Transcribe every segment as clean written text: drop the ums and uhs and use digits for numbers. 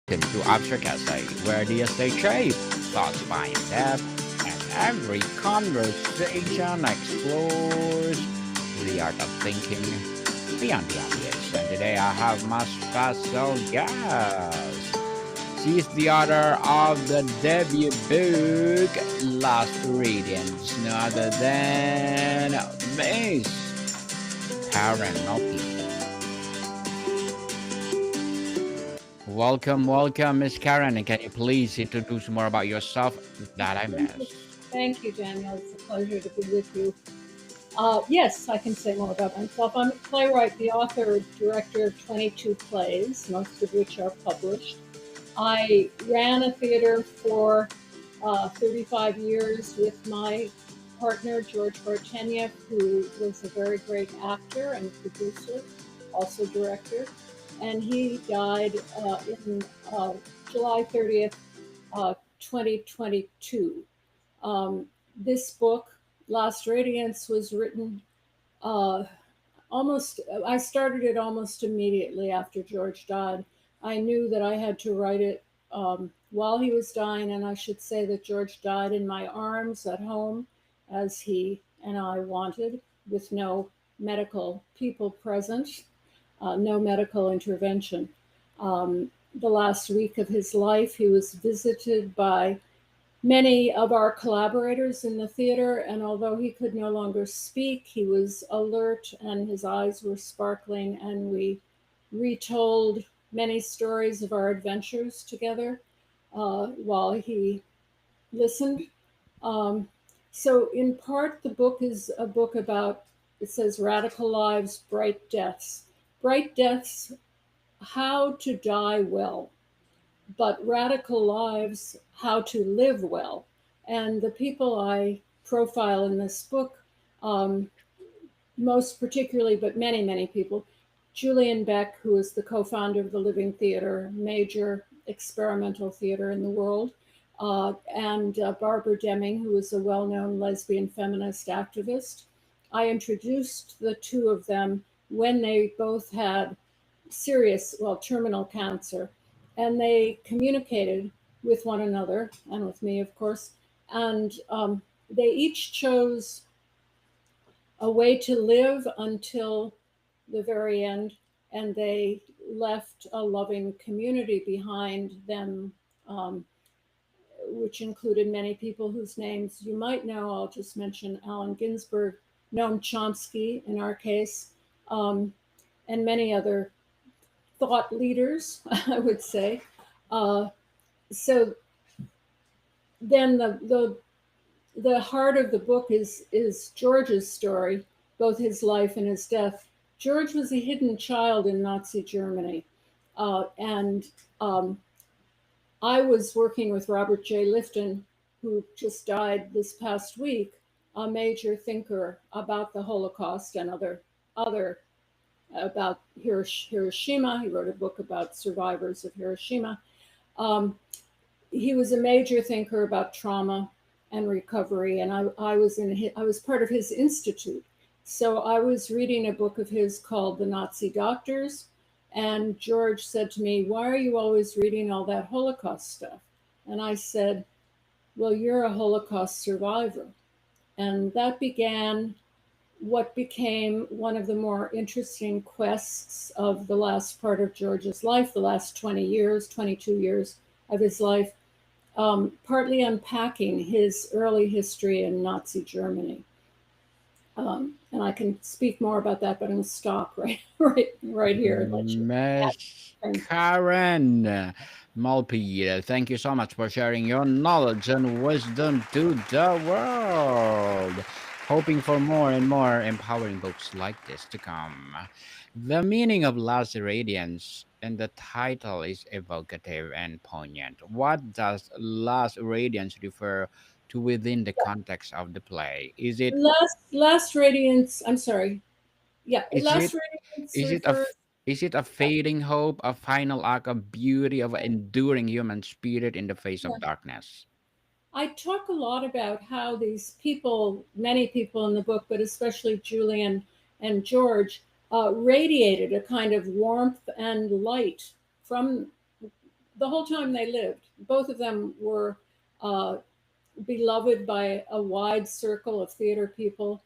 Welcome to Abstract Essay, where the essay shape thoughts by in depth, and every conversation explores the art of thinking beyond the obvious. And today I have my special guest. She's the author of the debut book, Last Radiance, no other than Miss Karen Malpede. Welcome, Miss Karen. And can you please introduce more about yourself that I Thank you. missed? Thank you, Daniel. It's a pleasure to be with you. Yes, I can say more about myself. I'm a playwright, the author, director of 22 plays, most of which are published. I ran a theater for 35 years with my partner, George Bartenieff, who was a very great actor and producer, also director. And he died in July 30th, 2022. This book, Last Radiance, was written uh, I started it almost immediately after George died. I knew that I had to write it while he was dying, and I should say that George died in my arms at home, as he and I wanted, with no medical people present, no medical intervention. The last week of his life, he was visited by many of our collaborators in the theater, and although he could no longer speak, he was alert and his eyes were sparkling, and we retold many stories of our adventures together while he listened. Um, so, in part, the book is a book about, it says, radical lives, bright deaths. Bright deaths, how to die well, but radical lives, how to live well. And the people I profile in this book, um, most particularly, but many, many people, Julian Beck, who is the co founder of the Living Theater, major experimental theater in the world, and Barbara Deming, who is a well known lesbian feminist activist. I introduced the two of them when they both had serious, well, terminal cancer. And they communicated with one another and with me, of course. And they each chose a way to live until the very end. And they left a loving community behind them, um, which included many people whose names you might know. I'll just mention Allen Ginsberg, Noam Chomsky in our case, and many other thought leaders, I would say. Uh, so then the heart of the book is George's story, both his life and his death. George was a hidden child in Nazi Germany, and I was working with Robert J. Lifton, who just died this past week, a major thinker about the Holocaust and other about Hiroshima. He wrote a book about survivors of Hiroshima. Um, he was a major thinker about trauma and recovery, and I was part of his institute. So I was reading a book of his called The Nazi Doctors, and George said to me, "Why are you always reading all that Holocaust stuff?" And I said, "Well, you're a Holocaust survivor." And that began what became one of the more interesting quests of the last part of George's life, the last 20 years, 22 years of his life, partly unpacking his early history in Nazi Germany. And I can speak more about that, but I'm going to stop right here and let you. Miss And Karen Malpede, thank you so much for sharing your knowledge and wisdom to the world. Hoping for more and more empowering books like this to come. The meaning of Last Radiance and the title is evocative and poignant. What does Last Radiance refer to within the context of the play? last radiance. I'm sorry. Yeah, Is last it radiance Is it a refers. f- is it a fading hope, a final act of beauty, of enduring human spirit in the face of darkness? I talk a lot about how these people, many people in the book, but especially Julian and George, radiated a kind of warmth and light from the whole time they lived. Both of them were uh, beloved by a wide circle of theater people,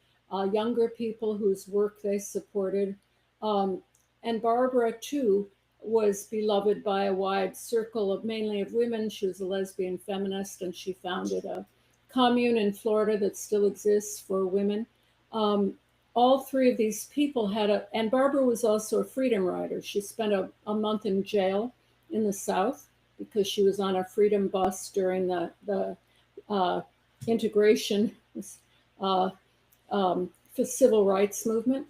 younger people whose work they supported. Um, and Barbara, too, was beloved by a wide circle of mainly of women. She was a lesbian feminist, and she founded a commune in Florida that still exists for women. Um, all three of these people had and Barbara was also a freedom rider. She spent a month in jail in the South because she was on a freedom bus during the uh, integration uh, for civil rights movement.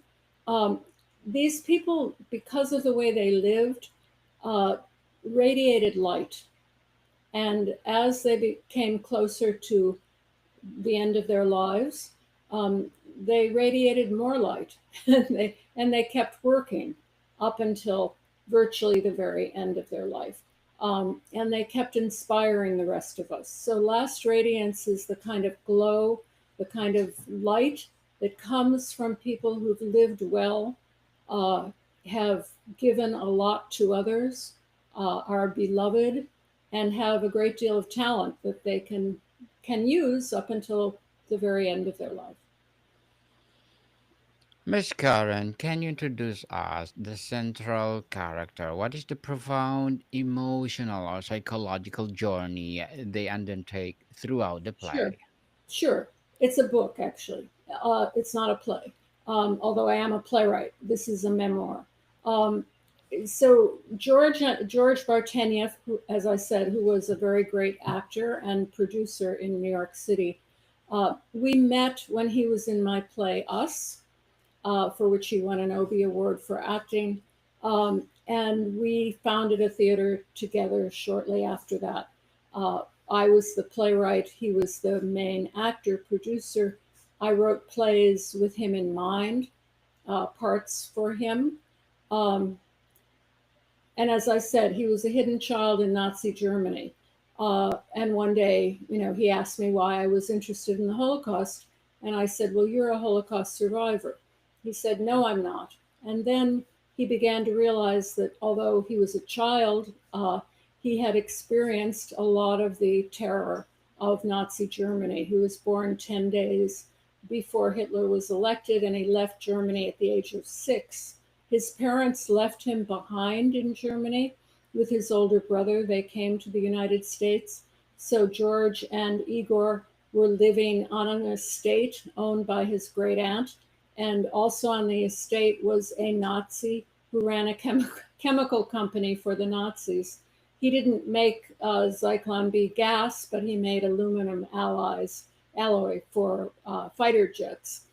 Um, these people, because of the way they lived, uh, radiated light. And as they became closer to the end of their lives, um, they radiated more light and they kept working up until virtually the very end of their life. And they kept inspiring the rest of us. So, Last Radiance is the kind of glow, the kind of light that comes from people who've lived well, uh, have given a lot to others, are beloved, and have a great deal of talent that they can use up until the very end of their life. Miss Karen, can you introduce us the central character? What is the profound emotional or psychological journey they undertake throughout the Sure, play? sure. It's a book, actually. It's not a play, although I am a playwright. This is a memoir. Um, so George Bartenieff, who, as I said, who was a very great actor and producer in New York City, we met when he was in my play Us, for which he won an Obie Award for acting. And we founded a theater together shortly after that. I was the playwright, he was the main actor, producer. I wrote plays with him in mind, parts for him. Um, and as I said, he was a hidden child in Nazi Germany. And one day, he asked me why I was interested in the Holocaust. And I said, "Well, you're a Holocaust survivor." He said, "No, I'm not." And then he began to realize that although he was a child, he had experienced a lot of the terror of Nazi Germany. He was born 10 days before Hitler was elected, and he left Germany at the age of 6. His parents left him behind in Germany with his older brother. They came to the United States. So George and Igor were living on an estate owned by his great aunt. And also on the estate was a Nazi who ran a chemical company for the Nazis. He didn't make Zyklon B gas, but he made aluminum alloy for fighter jets.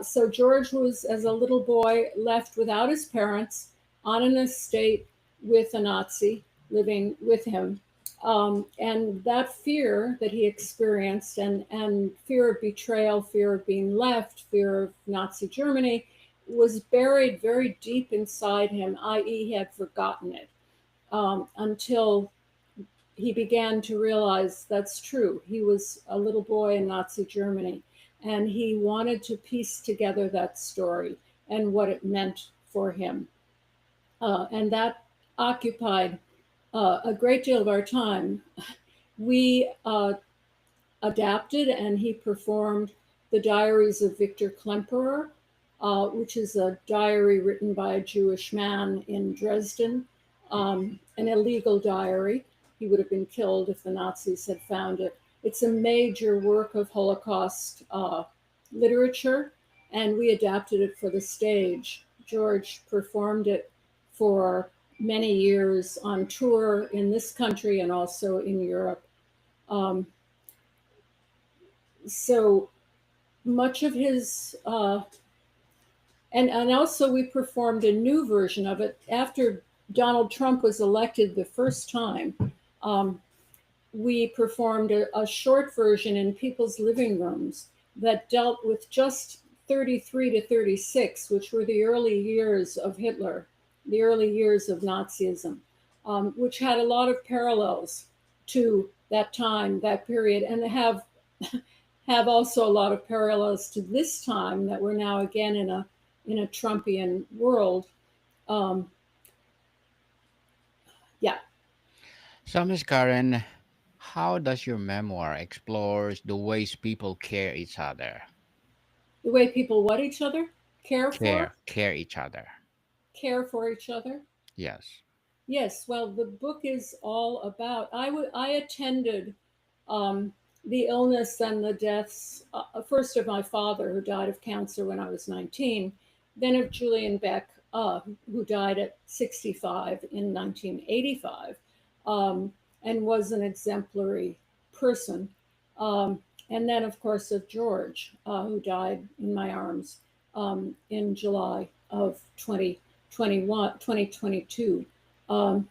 So George was, as a little boy, left without his parents on an estate with a Nazi living with him. And that fear that he experienced, and fear of betrayal, fear of being left, fear of Nazi Germany, was buried very deep inside him, i.e., he had forgotten it until he began to realize that's true. He was a little boy in Nazi Germany, and he wanted to piece together that story and what it meant for him. And that occupied a great deal of our time. We adapted and he performed The Diaries of Victor Klemperer, which is a diary written by a Jewish man in Dresden, an illegal diary. He would have been killed if the Nazis had found it. It's a major work of Holocaust literature, and we adapted it for the stage. George performed it for many years on tour in this country and also in Europe. Um, so much of his and also we performed a new version of it after Donald Trump was elected the first time. um, we performed a short version in people's living rooms that dealt with just 33 to 36, which were the early years of Hitler, the early years of Nazism, which had a lot of parallels to that time, that period, and have also a lot of parallels to this time that we're now again in a Trumpian world. Um, yeah. So, Miss Karen, how does your memoir explores the ways people care each other? The way people what each other care for, Care each other. care for each other. Yes. Yes, well, the book is all about. I attended um, the illness and the deaths, first of my father, who died of cancer when I was 19, then of Julian Beck, who died at 65 in 1985, um, and was an exemplary person. Um, and then, of course, of George, who died in my arms in July of 2022. Um,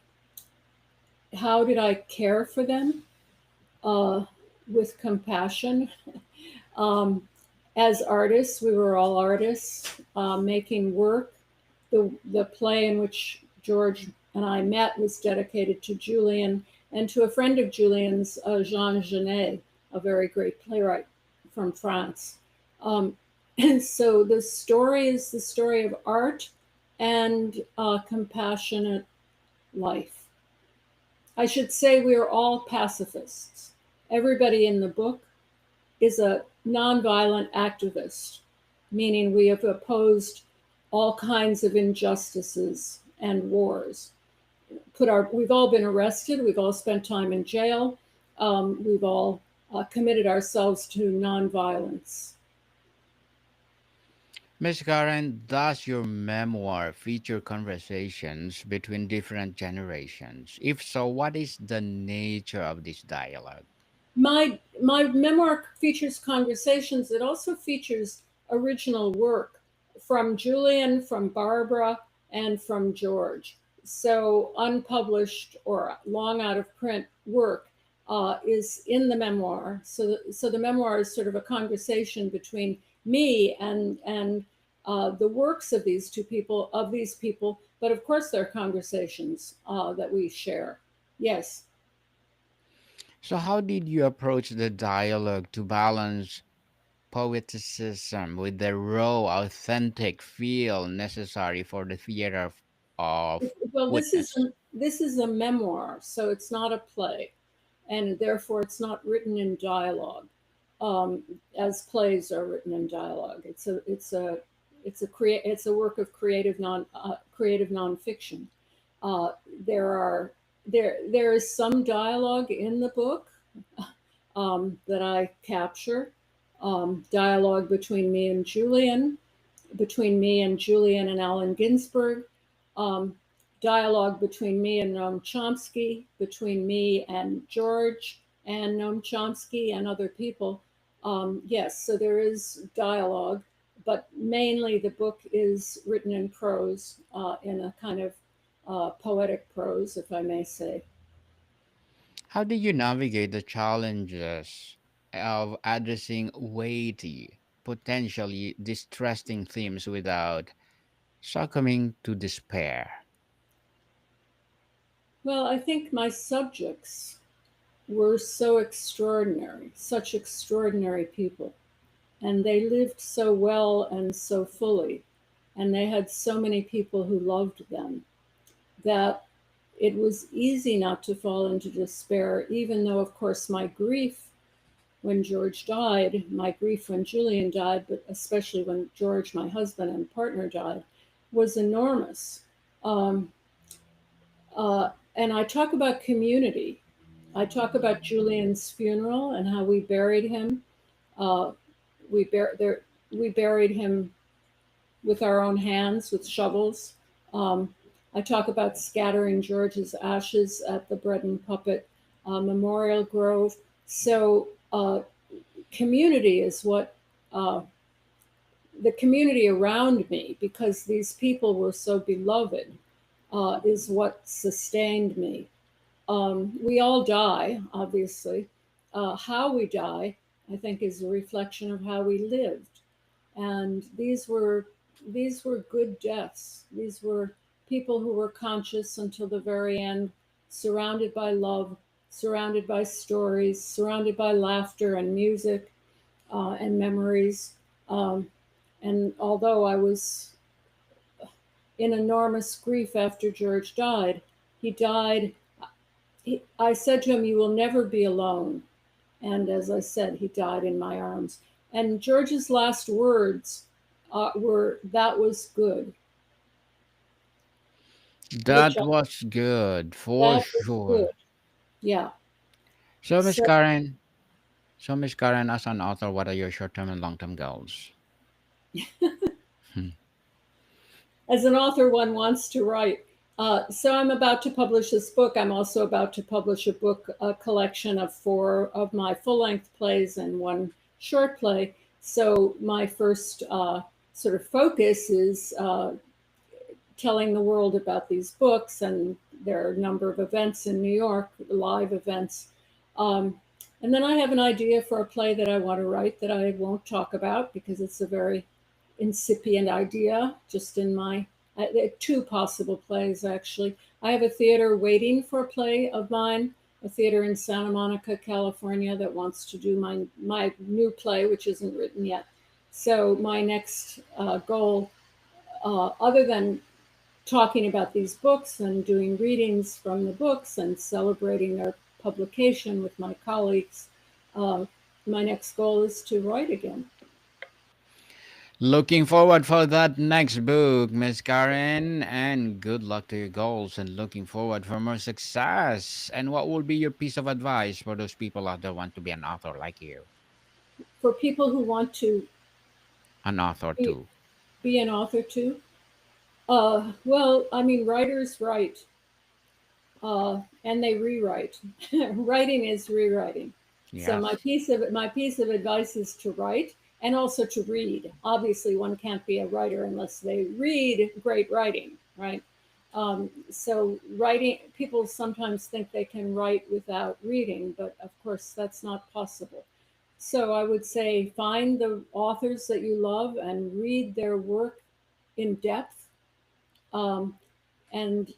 how did I care for them? Uh, with compassion. Um, as artists, we were all artists making work. The play in which George and I met was dedicated to Julian and to a friend of Julian's, Jean Genet, a very great playwright from France. And so the story is the story of art and compassionate life. I should say we are all pacifists. Everybody in the book is a nonviolent activist, meaning we have opposed all kinds of injustices and wars. We've all been arrested. We've all spent time in jail. We've all committed ourselves to nonviolence. Miss Karen, does your memoir feature conversations between different generations? If so, what is the nature of this dialogue? My memoir features conversations. It also features original work from Julian, from Barbara, and from George. So unpublished or long out of print work is in the memoir. So the memoir is sort of a conversation between me and the works of these people. But of course, there are conversations that we share. Yes. So, how did you approach the dialogue to balance poeticism with the raw, authentic feel necessary for the theater of Well, witness? this is a memoir, so it's not a play, and therefore it's not written in dialogue, um, as plays are written in dialogue. It's a work of creative nonfiction. Uh, there are there is some dialogue in the book that I capture, dialogue between me and Julian and Allen Ginsberg, um, dialogue between me and Noam Chomsky, between me and George and Noam Chomsky and other people. Yes, so there is dialogue, but mainly the book is written in prose, in a kind of poetic prose, if I may say. How did you navigate the challenges of addressing weighty, potentially distressing themes without succumbing to despair? Well, I think my subjects were so extraordinary, such extraordinary people. And they lived so well and so fully. And they had so many people who loved them that it was easy not to fall into despair, even though, of course, my grief when George died, my grief when Julian died, but especially when George, my husband and partner, died, was enormous. Um, and I talk about community. I talk about Julian's funeral and how we buried him. Uh, we, bur- there, we buried him with our own hands, with shovels. Um, I talk about scattering George's ashes at the Bread and Puppet Memorial Grove. So, community is what uh, the community around me, because these people were so beloved, is what sustained me. We all die, obviously. How we die, I think, is a reflection of how we lived. And these were good deaths. These were people who were conscious until the very end, surrounded by love, surrounded by stories, surrounded by laughter and music, and memories. Um, and although I was in enormous grief after George died, he died I said to him, "You will never be alone." And as I said, he died in my arms. And George's last words were, "That was good," which That was good for that was good. sure. Yeah. So, Miss So Karen, Miss Karen, as an author, what are your short-term and long-term goals? Hmm. as an author, one wants to write. So I'm about to publish this book. I'm also about to publish a collection of 4 of my full-length plays and 1 short play. So my first sort of focus is telling the world about these books, and there are a number of events in New York, live events. Um, and then I have an idea for a play that I want to write that I won't talk about because it's a very incipient idea, just in my 2 possible plays actually. I have a theater waiting for a play of mine, a theater in Santa Monica, California, that wants to do my new play, which isn't written yet. So my next goal, other than talking about these books and doing readings from the books and celebrating their publication with my colleagues, uh, my next goal is to write again. Looking forward for that next book, Miss Karen, and good luck to your goals and looking forward for more success. And what will be your piece of advice for those people out there who want to be an author like you? For people who want to An author be, too. be an author too, well, I mean, writers write and they rewrite. Writing is rewriting. So Yes. my piece of advice is to write and also to read. Obviously, one can't be a writer unless they read great writing, right? So writing, people sometimes think they can write without reading, but of course that's not possible. So I would say find the authors that you love and read their work in depth. Um, and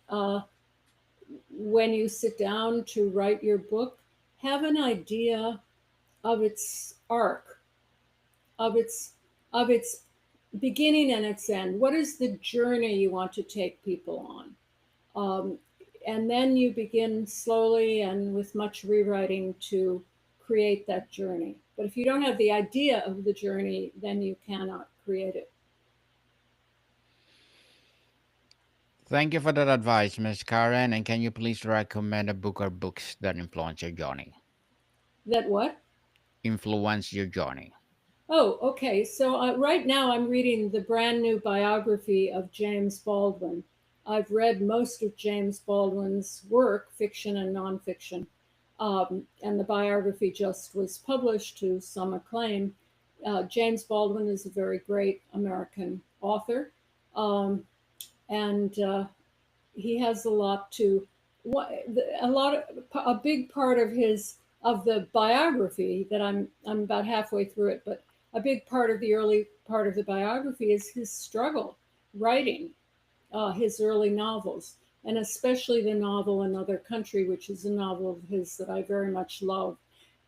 when you sit down to write your book, have an idea of its arc, of its beginning and its end. What is the journey you want to take people on? Um, and then you begin slowly and with much rewriting to create that journey. But if you don't have the idea of the journey, then you cannot create it. Thank you for that advice, Miss Karen. And can you please recommend a book or books that influence your journey? That what? Influence your journey. Oh, okay. So right now I'm reading the brand new biography of James Baldwin. I've read most of James Baldwin's work, fiction and nonfiction, and the biography just was published to some acclaim. James Baldwin is a very great American author, um, and he has a lot to a lot of a big part of his of the biography that I'm about halfway through it, but a big part of the early part of the biography is his struggle writing his early novels, and especially the novel Another Country, which is a novel of his that I very much love.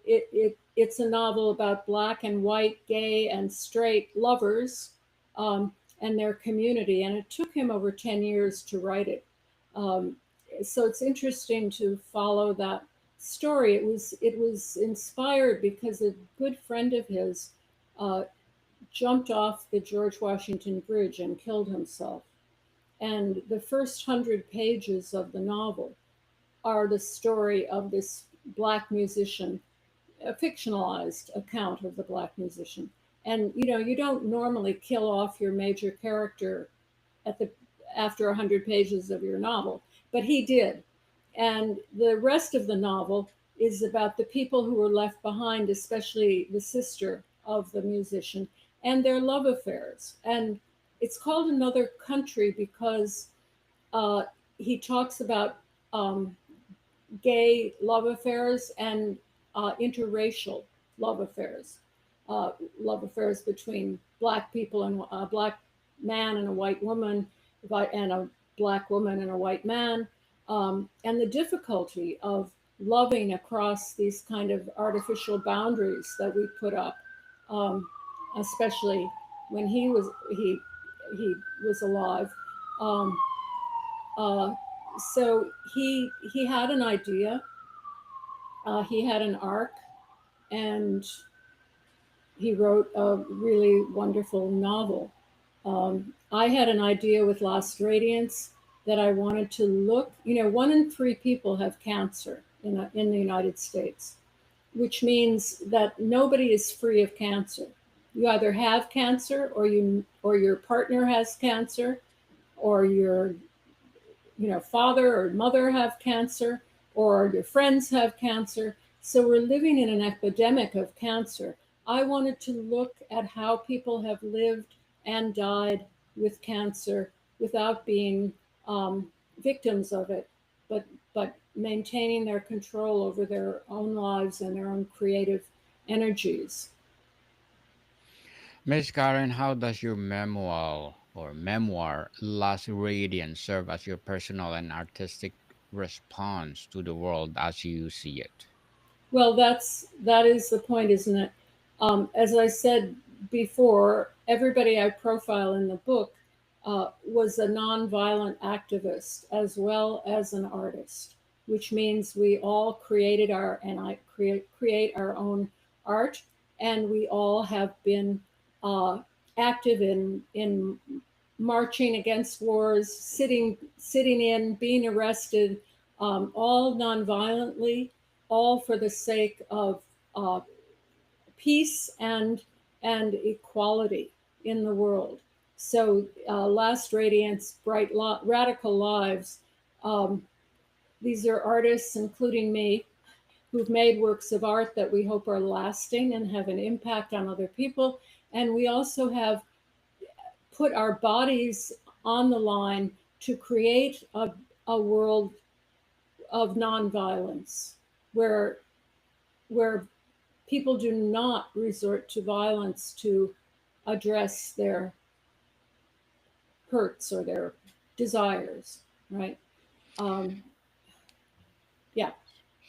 It's a novel about black and white, gay and straight lovers, um, and their community, and it took him over 10 years to write it. Um, so it's interesting to follow that story. It was inspired because a good friend of his uh, jumped off the George Washington Bridge and killed himself. And the first 100 pages of the novel are the story of this black musician, a fictionalized account of the black musician. And you don't normally kill off your major character at the after 100 pages of your novel, but he did. And the rest of the novel is about the people who were left behind, especially the sister of the musician, and their love affairs. And it's called Another Country because uh, he talks about um, gay love affairs and interracial love affairs, uh, love affairs between black people and a black man and a white woman, and a black woman and a white man, and the difficulty of loving across these kind of artificial boundaries that we put up, um, especially when he was alive. Um, uh, so he had an idea, he had an arc, and he wrote a really wonderful novel. I had an idea with Lost Radiance that I wanted to look. You know, 1 in 3 people have cancer in the United States, which means that nobody is free of cancer. You either have cancer, or your partner has cancer, or your father or mother have cancer, or your friends have cancer. So we're living in an epidemic of cancer. I wanted to look at how people have lived and died with cancer without being victims of it, but maintaining their control over their own lives and their own creative energies. Miss Karen, how does your memoir Last Radiance serve as your personal and artistic response to the world as you see it? Well, that is the point, isn't it? As I said before, everybody I profile in the book was a nonviolent activist as well as an artist, which means we all created our and I create our own art, and we all have been uh, active in marching against wars, sitting in, being arrested, all nonviolently, all for the sake of uh, peace and equality in the world. So, Last Radiance, Radical Lives. Um, these are artists, including me, who've made works of art that we hope are lasting and have an impact on other people. And we also have put our bodies on the line to create a world of nonviolence where where people do not resort to violence to address their hurts or their desires, right? Um, yeah.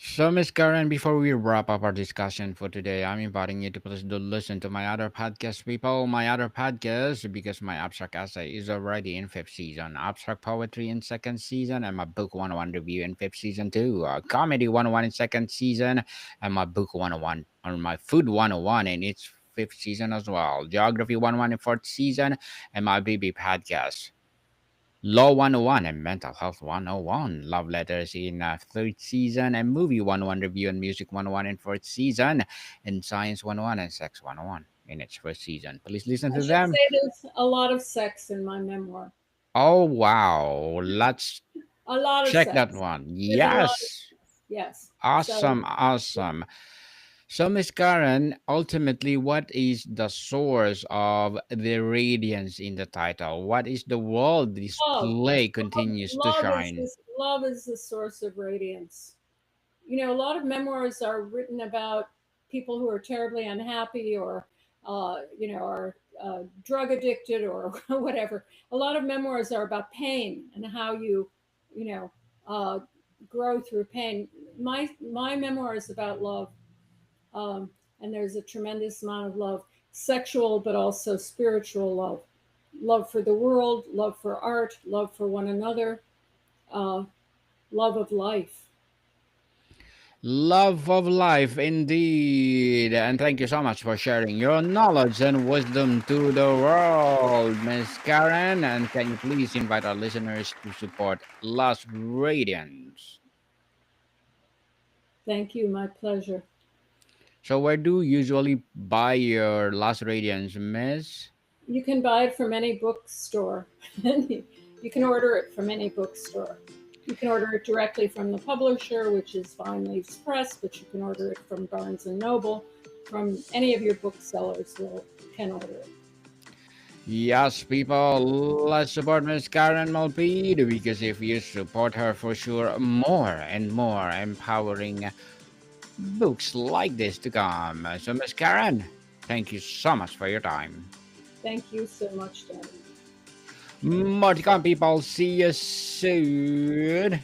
So, Miss Karen, before we wrap up our discussion for today, I'm inviting you to please do listen to my other podcast, people. My other podcast, because my abstract essay is already in fifth season, abstract poetry in second season, and my book 101 review in fifth season too. Comedy 101 in second season, and my book 101 on my food 101 in its fifth season as well. Geography 101 in fourth season, and my BB podcast. Law 101 and Mental Health 101. Love Letters in third season, and Movie 101 Review and Music 101 in fourth season, and Science 101 and Sex 101 in its first season. Please listen I to should them. say there's a lot of sex in my memoir. Oh, wow. Let's A lot of check that sex. one. There's a lot of Yes. sex. Yes. So, Awesome. Awesome. So, Miss Karen, ultimately, what is the source of the radiance in the title? What is the world this love. play continues to shine? Love is the source of radiance. A lot of memoirs are written about people who are terribly unhappy, or are drug addicted, or whatever. A lot of memoirs are about pain and how you know uh, grow through pain. My memoir is about love, and there's a tremendous amount of love, sexual but also spiritual love, love for the world, love for art, love for one another, uh, love of life. Love of life, indeed. And thank you so much for sharing your knowledge and wisdom to the world, Miss Karen. And can you please invite our listeners to support Lost Radiance? Thank you, my pleasure. So, where do you usually buy your Lost Radiance, Miss? You can buy it from any bookstore. You can order it from any bookstore. You can order it directly from the publisher, which is Vine Leaves Press, but you can order it from Barnes and Noble. From any of your booksellers can order it. Yes, people, let's support Miss Karen Malpede because if you support her, for sure, more and more empowering books like this to come. So, Miss Karen, thank you so much for your time. Thank you so much, Danny. More to come, people. See you soon.